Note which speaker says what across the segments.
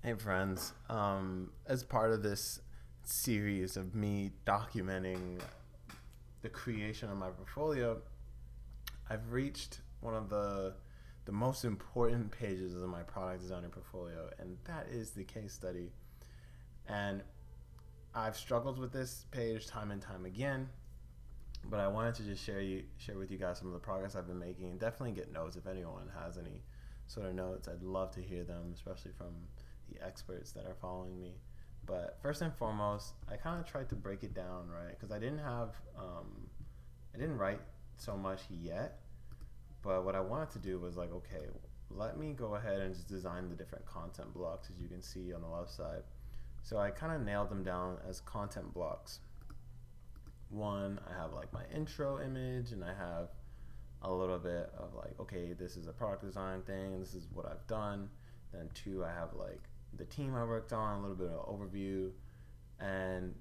Speaker 1: Hey friends, as part of this series of me documenting the creation of my portfolio, I've reached one of the most important pages of my product designer portfolio, and that is the case study. And I've struggled with this page time and time again, but I wanted to just share with you guys some of the progress I've been making, and definitely get notes if anyone has any sort of notes. I'd love to hear them, especially from the experts that are following me. But first and foremost, I kind of tried to break it down, right? Because I didn't write so much yet. But what I wanted to do was like, okay, let me go ahead and just design the different content blocks, as you can see on the left side. So I kind of nailed them down as content blocks. One, I have like my intro image, and I have a little bit of like, okay, this is a product design thing, this is what I've done. Then two, I have like the team I worked on, a little bit of overview, and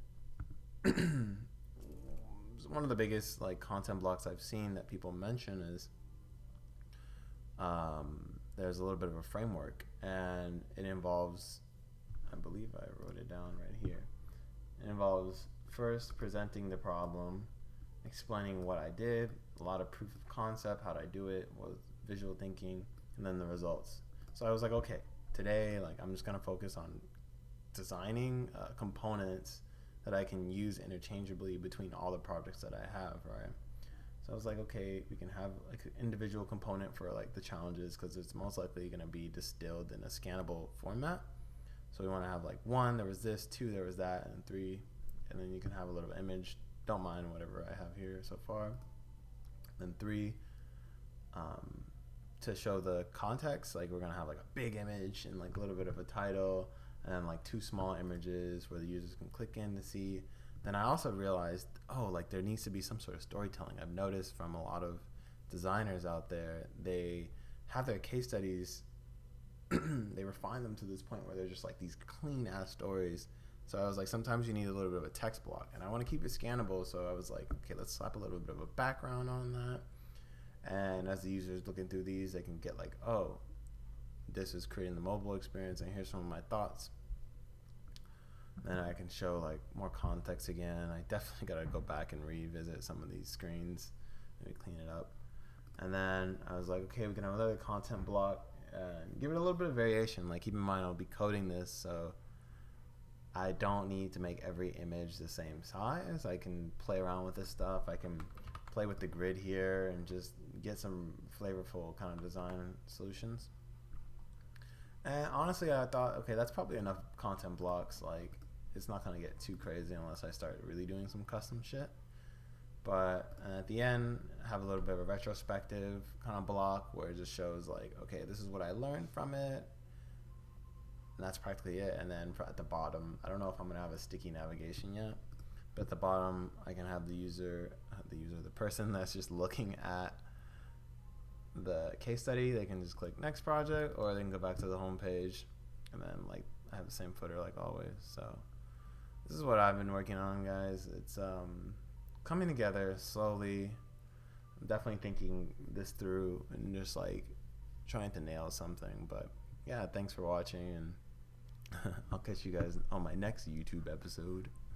Speaker 1: one of the biggest like content blocks I've seen that people mention is there's a little bit of a framework, and it involves, I believe I wrote it down right here. It involves first presenting the problem, explaining what I did, a lot of proof of concept, how did I do it, with visual thinking, and then the results. So I was like, okay, today, like, I'm just gonna focus on designing components that I can use interchangeably between all the projects that I have, right? So I was like, okay, we can have like an individual component for like the challenges, because it's most likely gonna be distilled in a scannable format. So we want to have like one, there was this, two, there was that, and three, and then you can have a little image. Don't mind whatever I have here so far. Then three, to show the context, like we're gonna have like a big image and like a little bit of a title, and then like two small images where the users can click in to see. Then I also realized, oh, like there needs to be some sort of storytelling. I've noticed from a lot of designers out there, they have their case studies, they refine them to this point where they're just like these clean ass stories. So I was like, sometimes you need a little bit of a text block, and I want to keep it scannable. So I was like, okay, let's slap a little bit of a background on that. And as the user's looking through these, they can get like, oh, this is creating the mobile experience, and here's some of my thoughts. Then I can show like more context again. I definitely got to go back and revisit some of these screens, maybe clean it up. And then I was like, okay, we can have another content block and give it a little bit of variation. Like, keep in mind, I'll be coding this, so I don't need to make every image the same size. I can play around with this stuff. I can play with the grid here and just get some flavorful kind of design solutions. And honestly, I thought, okay, that's probably enough content blocks. Like, it's not going to get too crazy unless I start really doing some custom shit. But at the end, have a little bit of a retrospective kind of block where it just shows like, okay, this is what I learned from it. And that's practically it. And then at the bottom, I don't know if I'm going to have a sticky navigation yet, but at the bottom, I can have the person that's just looking at the case study, they can just click next project, or they can go back to the home page, and then like I have the same footer like always. So this is what I've been working on, guys. It's coming together slowly. I'm definitely thinking this through and just like trying to nail something. But yeah, thanks for watching, and I'll catch you guys on my next YouTube episode.